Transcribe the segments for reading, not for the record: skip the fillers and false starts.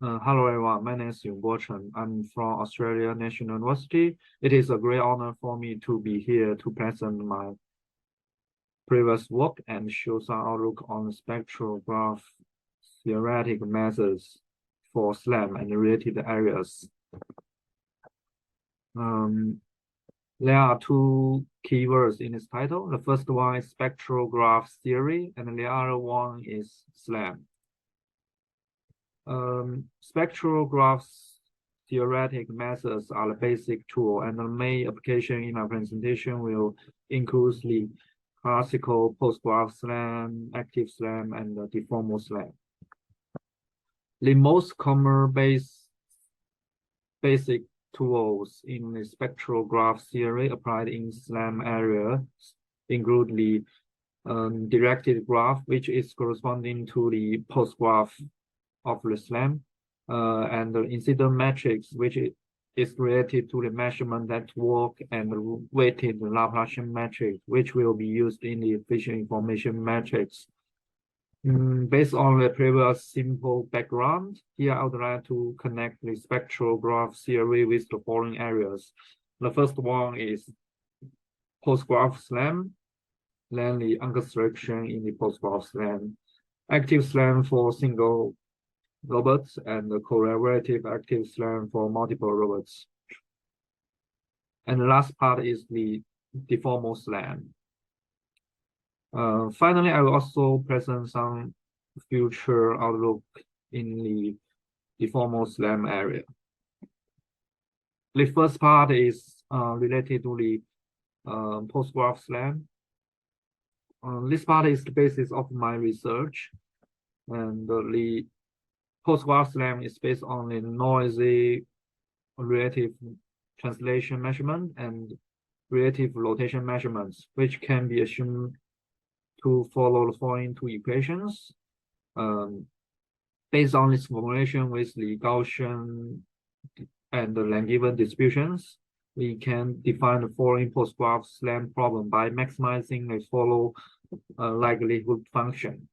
Hello everyone, my name is Yongbo Chen. I'm from Australia National University. It is a great honor for me to be here to present my previous work and show some outlook on spectral graph theoretic methods for SLAM and related areas. There are two keywords in this title. The first one is spectral graph theory, and the other one is SLAM. Spectral graphs theoretic methods are the basic tool, and the main application in our presentation will include the classical post-graph SLAM, active SLAM, and the deformable SLAM. The most common basic tools in the spectral graph theory applied in SLAM areas include the directed graph, which is corresponding to the post-graph of the SLAM, and the incident matrix, which is related to the measurement network, and the weighted Laplacian matrix, which will be used in the efficient information matrix. Based on the previous simple background, here I would like to connect the spectral graph theory with the following areas. The first one is post-graph SLAM, then the anchor selection in the post-graph SLAM, active SLAM for single robots, and the collaborative active SLAM for multiple robots. And the last part is the deformable SLAM. Finally, I will also present some future outlook in the deformable SLAM area. The first part is related to the post-graph SLAM. This part is the basis of my research, and the post-graph SLAM is based on the noisy relative translation measurement and relative rotation measurements, which can be assumed to follow the following two equations. Based on this formulation with the Gaussian and the Langevin distributions, we can define the following post-graph SLAM problem by maximizing the follow likelihood function.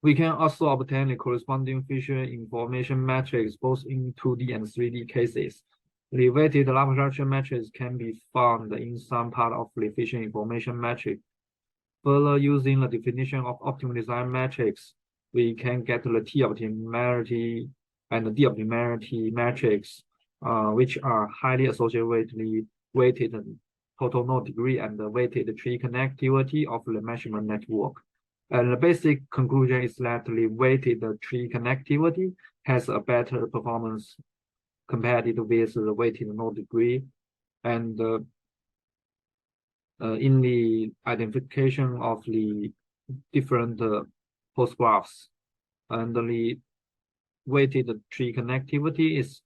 We can also obtain the corresponding feature information matrix both in 2D and 3D cases. The weighted Laplacian matrix can be found in some part of the efficient information matrix. Further, using the definition of optimal design matrix, we can get the T-optimality and the D-optimality matrix, which are highly associated with the weighted total node degree and the weighted tree connectivity of the measurement network. And the basic conclusion is that the weighted tree connectivity has a better performance compared with the weighted node degree. And in the identification of the different post-graphs, and the weighted tree connectivity is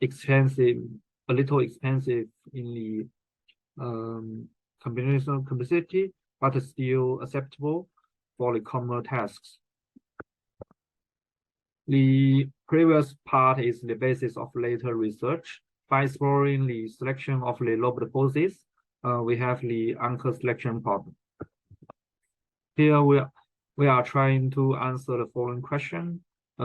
expensive, a little expensive in the computational complexity, but still acceptable for the common tasks. The previous part is the basis of later research. By exploring the selection of the robot poses, we have the anchor selection problem. Here we are trying to answer the following question.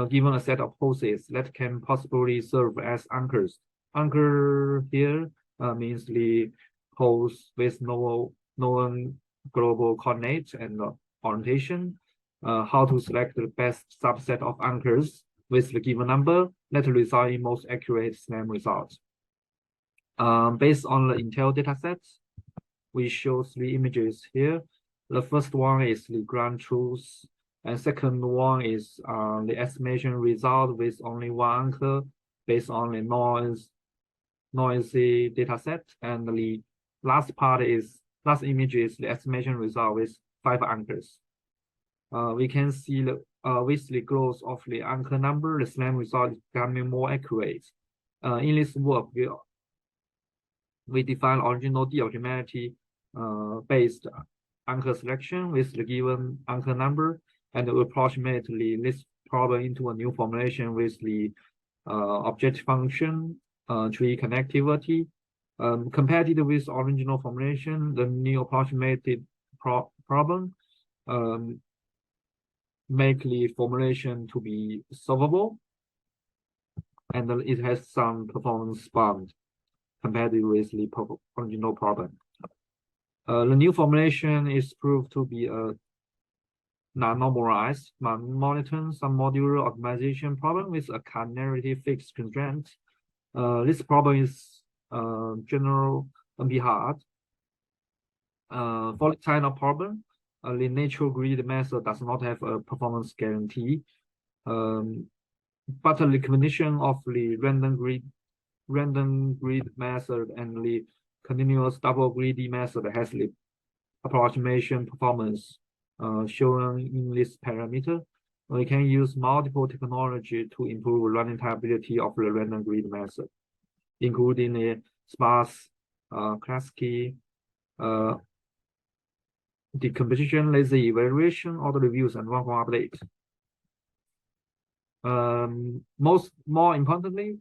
Given a set of poses that can possibly serve as anchors. Anchor here means the pose with known global coordinates and orientation. How to select the best subset of anchors with the given number that result in most accurate SLAM results. Based on the Intel datasets, we show three images here. The first one is the ground truth, and second one is the estimation result with only one anchor based on the noisy dataset, and the last image is the estimation result with 5 anchors. We can see with the growth of the anchor number, the SLAM result is becoming more accurate. In this work, we define original D-optimality based anchor selection with the given anchor number, and approximately this problem into a new formulation with the objective function tree connectivity. Compared with original formulation, the new approximated problem make the formulation to be solvable, and it has some performance bump compared with the original problem. The new formulation is proved to be a non-normalized, non-monotone, some modular optimization problem with a canarity fixed constraint. This problem is general and be hard. For this kind of problem, the natural grid method does not have a performance guarantee. But the combination of the random grid method and the continuous double greedy method has the approximation performance shown in this parameter. We can use multiple technology to improve running time ability of the random grid method, including the sparse Klasky, decomposition, lazy evaluation, auto reviews, and one-for-one update. More importantly,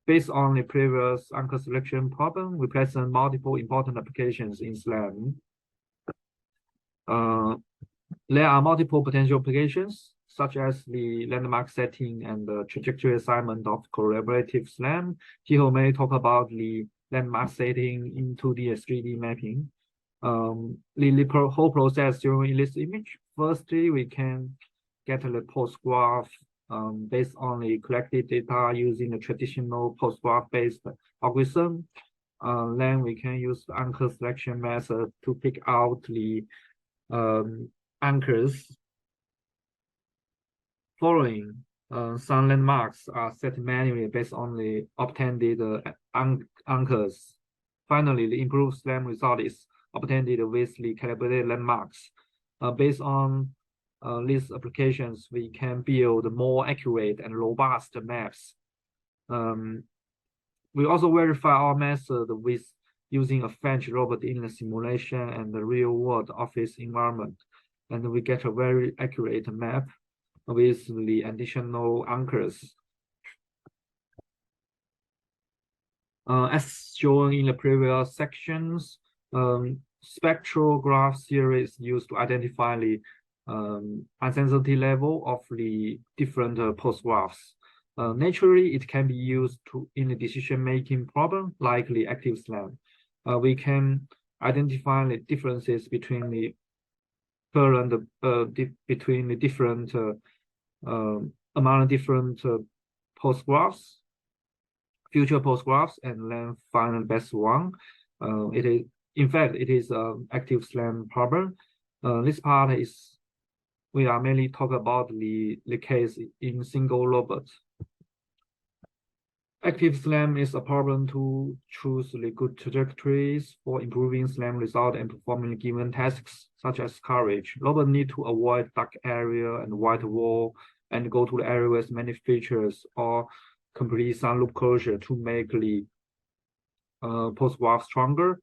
based on the previous anchor selection problem, we present multiple important applications in SLAM. There are multiple potential applications, such as the landmark setting and the trajectory assignment of collaborative SLAM. Jiho may talk about the landmark setting into the 3D mapping. The whole process during this image. Firstly, we can get the post-graph based on the collected data using the traditional post-graph-based algorithm. Then we can use the anchor selection method to pick out the anchors. Following, some landmarks are set manually based on the obtained anchors. Finally, the improved SLAM result is obtained with the calibrated landmarks. Based on these applications, we can build more accurate and robust maps. We also verify our method with using a French robot in the simulation and the real-world office environment, and we get a very accurate map with the additional anchors. As shown in the previous sections, spectral graph theory is used to identify the uncertainty level of the different post-graphs. Naturally, it can be used in a decision-making problem like the active SLAM. We can identify the differences between the current between the different among different post-graphs, future post-graphs, and then find the best one. It is, in fact, it is an active SLAM problem. This part is we are mainly talk about the case in single robots. Active SLAM is a problem to choose the good trajectories for improving SLAM result and performing given tasks, such as coverage. Robots need to avoid dark area and white wall and go to the area with many features or complete some loop closure to make the post-graph stronger,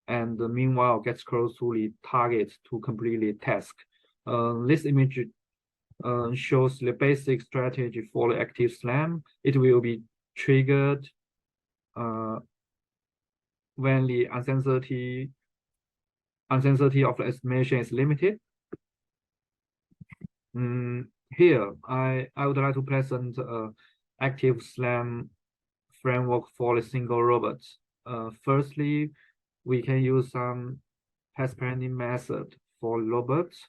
and meanwhile gets close to the target to complete the task. This image shows the basic strategy for the active SLAM. It will be triggered when the uncertainty of the estimation is limited. Here, I would like to present active SLAM framework for the single robots. Firstly, we can use some path planning method for robots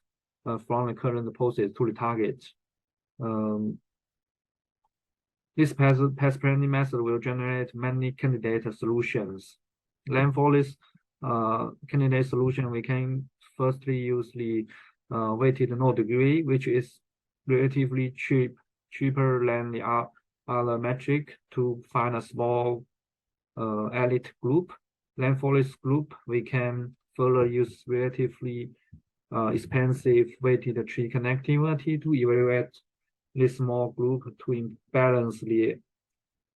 from the current poses to the target. This path planning method will generate many candidate solutions. Then for this candidate solution, we can firstly use the weighted node degree, which is relatively cheaper than the other metric to find a small elite group. Then for this group, we can further use relatively expensive weighted tree connectivity to evaluate this small group to balance the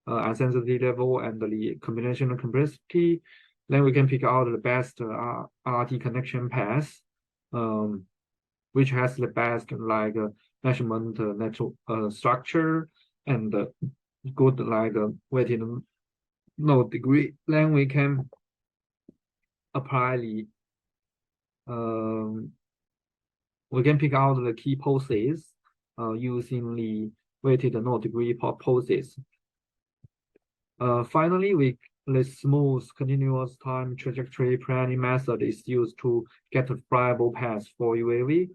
uncertainty level and the combinational complexity. Then we can pick out the best RT connection path, which has the best like measurement network structure and good like weighted node degree. Then we can apply the we can pick out the key poses using the weighted node degree poses. Finally, the smooth continuous time trajectory planning method is used to get a viable path for UAV.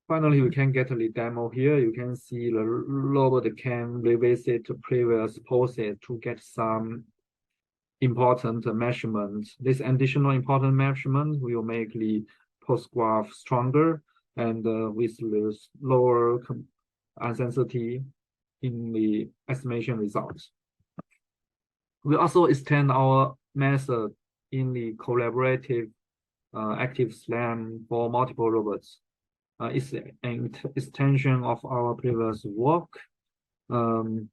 Finally, we can get the demo here. You can see the robot can revisit previous poses to get some important measurements. This additional important measurement will make the post graph stronger and with the lower uncertainty in the estimation results. We also extend our method in the collaborative active SLAM for multiple robots. It's an extension of our previous work. In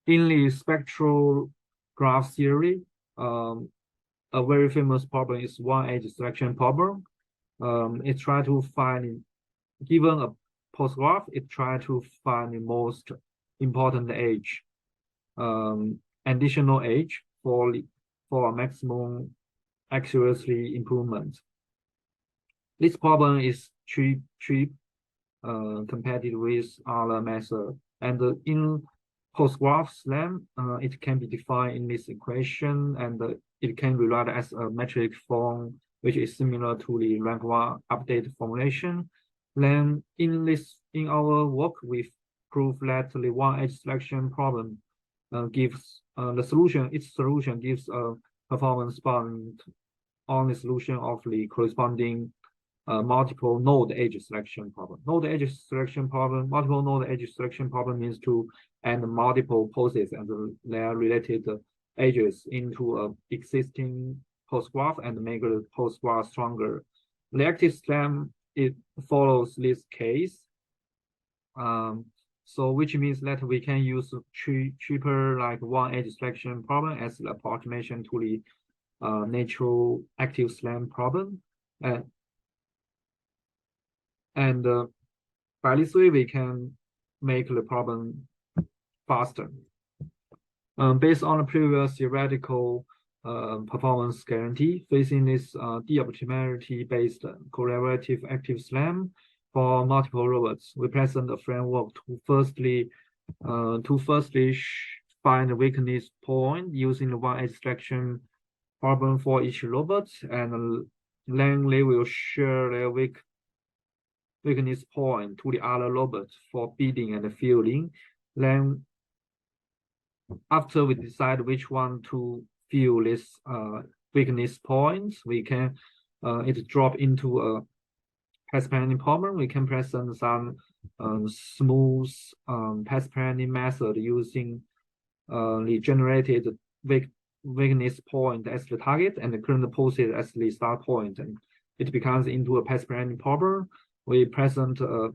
the spectral graph theory, a very famous problem is one-edge selection problem. It tries to find, given a post graph, it tries to find the most important edge, additional edge for a maximum accuracy improvement. This problem is cheap compared with other methods. And in post-graph SLAM, it can be defined in this equation, and it can be written as a metric form, which is similar to the rank 1 update formulation. Then in our work, we prove that the one-edge selection problem gives its solution gives a performance bound on the solution of the corresponding multiple node edge selection problem. Multiple node edge selection problem means to add multiple poses and their related edges into existing post graph and make the post graph stronger. The active SLAM, it follows this case. So which means that we can use cheaper like one edge selection problem as the approximation to the natural active SLAM problem. And by this way, we can make the problem faster. Based on the previous theoretical performance guarantee, facing this de-optimality-based collaborative active SLAM for multiple robots, we present a framework to firstly find the weakness point using the one-edge selection problem for each robot, and then they will share their weakness point to the other robots for bidding and fielding. Then after we decide which one to fill this weakness points, we can it drop into a path planning problem. We can present some smooth path planning method using the generated weakness point as the target and the current poses as the start point, and it becomes into a path planning problem. We present a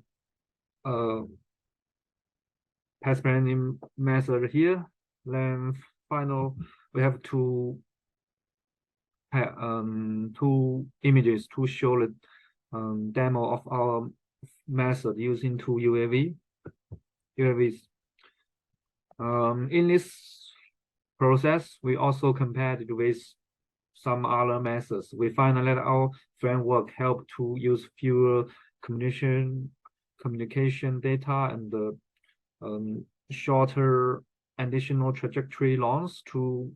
path planning method here. Then final, we have two images to show the demo of our method using two UAVs. In this process, we also compared it with some other methods. We find that our framework help to use fewer communication data and shorter additional trajectory lengths to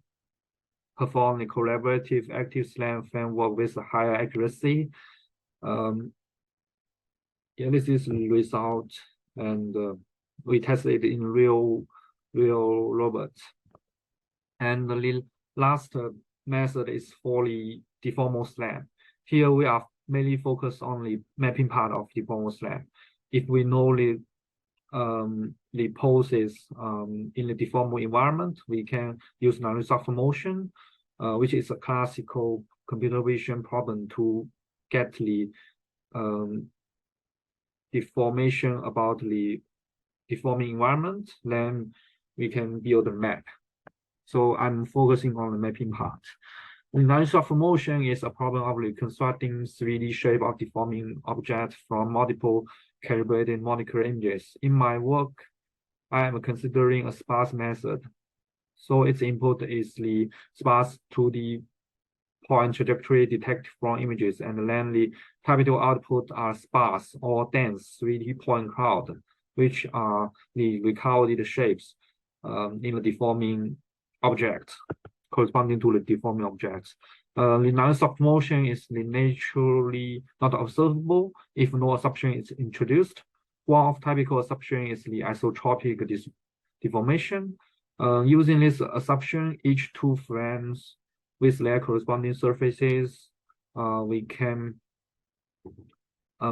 perform the collaborative active SLAM framework with a higher accuracy. Yeah, this is the result, and we tested it in real robots. And the last method is for the deformable SLAM. Here we are mainly focused on the mapping part of deformable SLAM. If we know the poses in the deformable environment, we can use non-result motion, which is a classical computer vision problem to get the deformation about the deforming environment. Then we can build a map. So I'm focusing on the mapping part. The non-result motion is a problem of reconstructing 3D shape of deforming objects from multiple calibrated molecular images. In my work, I am considering a sparse method. So its input is the sparse 2D point trajectory detected from images, and then the typical output are sparse or dense 3D point cloud, which are the recorded shapes in the deforming object, corresponding to the deforming objects. The non-stop motion is naturally not observable if no assumption is introduced. One of typical assumption is the isotropic deformation. Using this assumption, each two frames with their corresponding surfaces, we can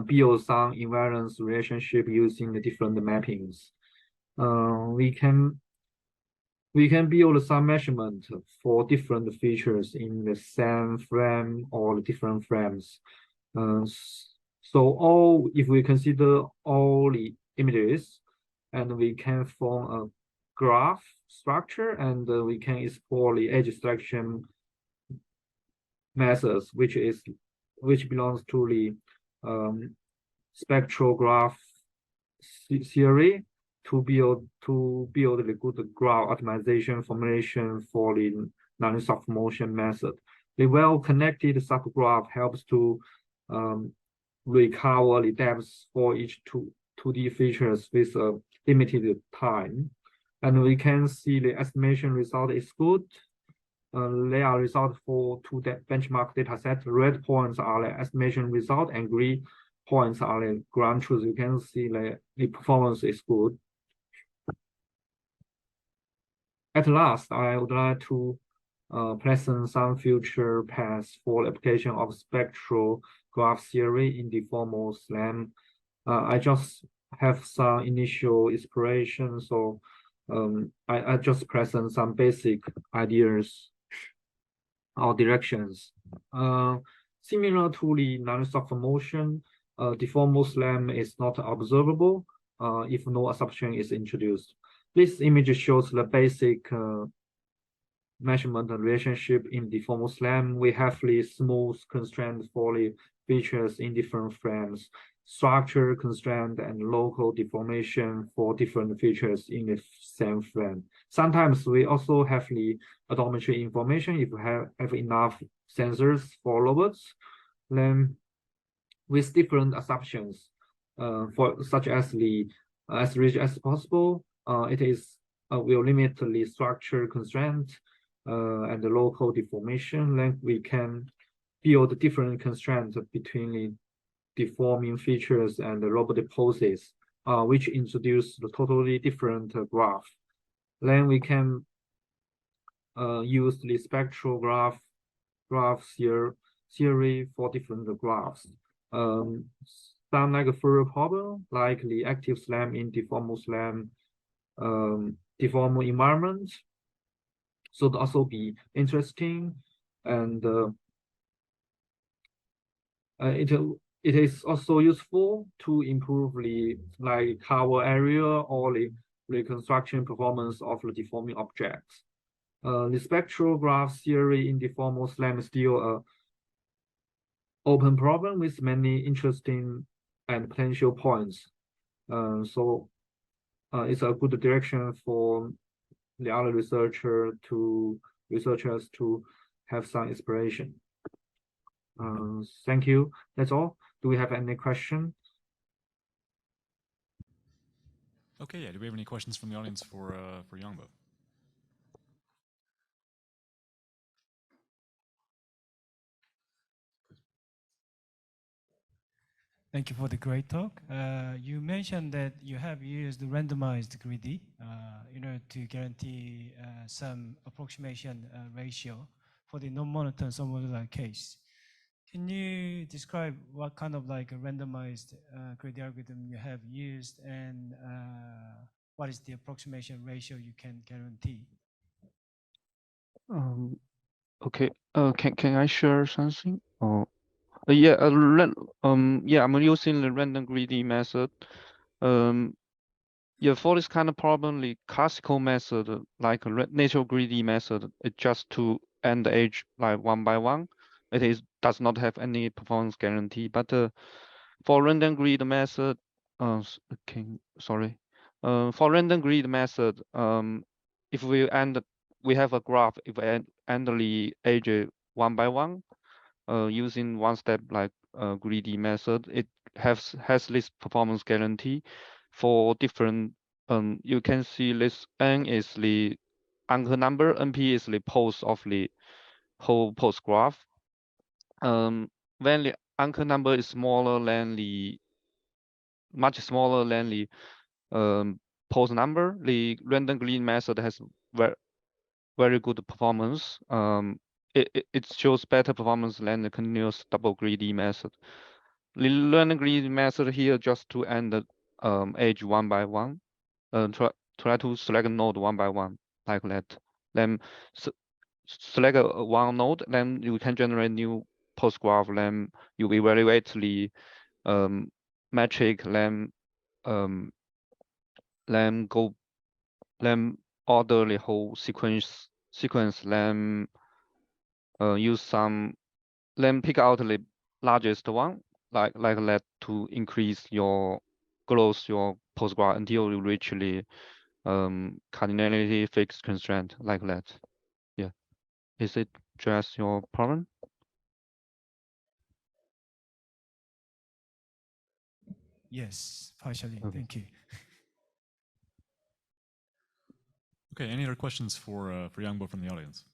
build some invariance relationship using the different mappings. We can build some measurement for different features in the same frame or different frames. So if we consider all the images, and we can form a graph structure, and we can explore the edge selection methods, which belongs to the spectral graph theory to build the good graph optimization formulation for the non-stop motion method. The well-connected subgraph helps to recover the depths for each 2D features with a limited time. And we can see the estimation result is good. They are results for two benchmark data sets. Red points are the estimation result, and green points are the ground truth. You can see the performance is good. At last, I would like to present some future paths for the application of spectral graph theory in deformable SLAM. I just have some initial inspiration, so I just present some basic ideas or directions. Similar to the non-stop motion, deformable SLAM is not observable if no assumption is introduced. This image shows the basic measurement relationship in deformable SLAM. We have the smooth constraint for the features in different frames, structure constraint, and local deformation for different features in the same frame. Sometimes we also have the odometry information if we have enough sensors for robots. Then with different assumptions, for such as the as rich as possible, it is will limit the structure constraint and the local deformation. Then we can build different constraints between the deforming features and the robotic poses, which introduce the totally different graph. Then we can use the spectral graph theory for different graphs. Some like a further problem, like the active SLAM in deformable SLAM, deformable environment, should also be interesting, and it is also useful to improve the cover area or the reconstruction performance of the deforming objects. The spectral graph theory in deformable SLAM is still a open problem with many interesting and potential points. So it's a good direction for the other researchers to have some inspiration. Thank you. That's all. Do we have any question? Okay, yeah. Do we have any questions from the audience for Yongbo? Thank you for the great talk. You mentioned that you have used randomized greedy in order to guarantee some approximation ratio for the non-monotone submodular case. Can you describe what kind of like a randomized greedy algorithm you have used, and what is the approximation ratio you can guarantee? Okay. Can I share something? Yeah. Yeah. I'm using the random greedy method. Yeah. For this kind of problem, the classical method, like a natural greedy method, it just to end the edge like one by one. It does not have any performance guarantee. But for random greedy method, for random greedy method, if we have a graph, if we end the edge one by one, using one-step like greedy method. It has this performance guarantee for different. You can see this n is the anchor number, np is the pose of the whole pose graph. When the anchor number is smaller than the much smaller than the pose number, the random greedy method has very good performance. It shows better performance than the continuous double greedy method. The random greedy method here just to end the edge one by one. Try to select a node one by one like that. Then select one node, then you can generate new post graph. Then you evaluate the metric. Then order the whole sequence. Then use some. Then pick out the largest one like that to increase your growth your post graph until you reach the cardinality fixed constraint like that. Yeah. Is it just your problem? Yes, partially. Okay. Thank you. Okay, any other questions for Yongbo from the audience?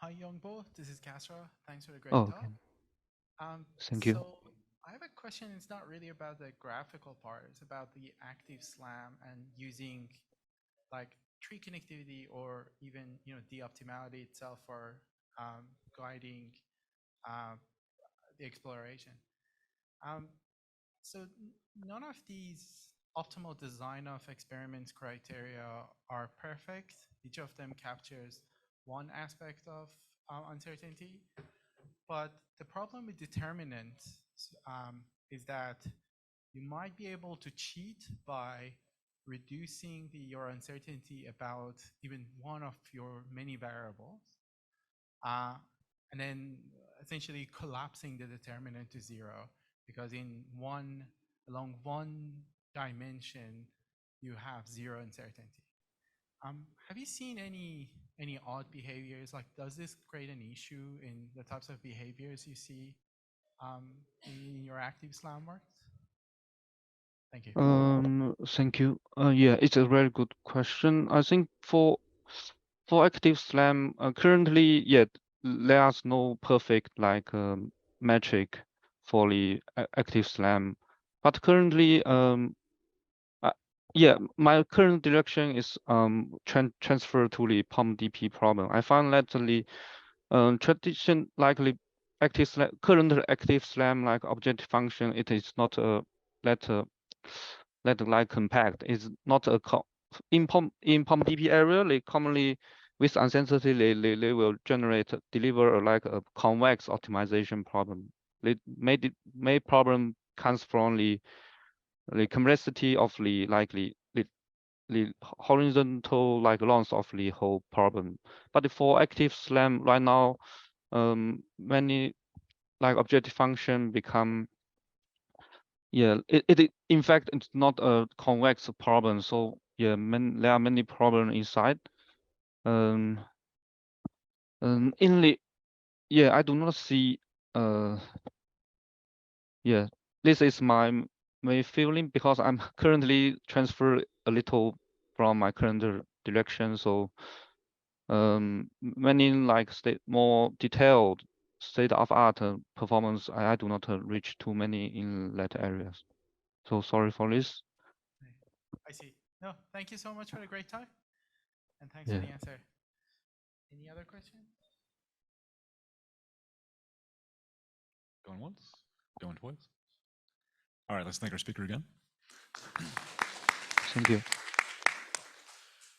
Hi, Yongbo. This is Kasra. Thanks for the great Oh, talk. okay. Thank you. So I have a question. It's not really about the graphical part. It's about the active SLAM and using like tree connectivity or even the optimality itself for guiding the exploration. So none of these optimal design of experiments criteria are perfect. Each of them captures one aspect of uncertainty. But the problem with determinants is that you might be able to cheat by reducing your uncertainty about even one of your many variables, and then essentially collapsing the determinant to zero, because along one dimension, you have zero uncertainty. Have you seen any odd behaviors? Like, does this create an issue in the types of behaviors you see in your active SLAM work? Thank you. Thank you. Yeah, it's a very good question. I think for active SLAM, currently, yeah, there's no perfect like metric for the active SLAM, but currently, yeah, my current direction is transfer to the POM-DP problem. I found that the tradition likely active SLAM, current active SLAM like objective function, it is not a that like compact. It's not a in POM-DP area. They commonly with uncertainty they will deliver like a convex optimization problem. May problem comes from the complexity of the horizontal like length of the whole problem. But for active SLAM right now, many like objective function become, yeah, it in fact it's not a convex problem. So yeah, there are many problems inside. In the, yeah, I do not see yeah, this is my feeling because I'm currently transfer a little from my current direction. So many like more detailed state of art performance, I do not reach too many in that areas. So sorry for this. I see. No, thank you so much for the great talk, and thanks Yeah. for the answer. Any other questions? Going once, going twice. All right, let's thank our speaker again. Thank you.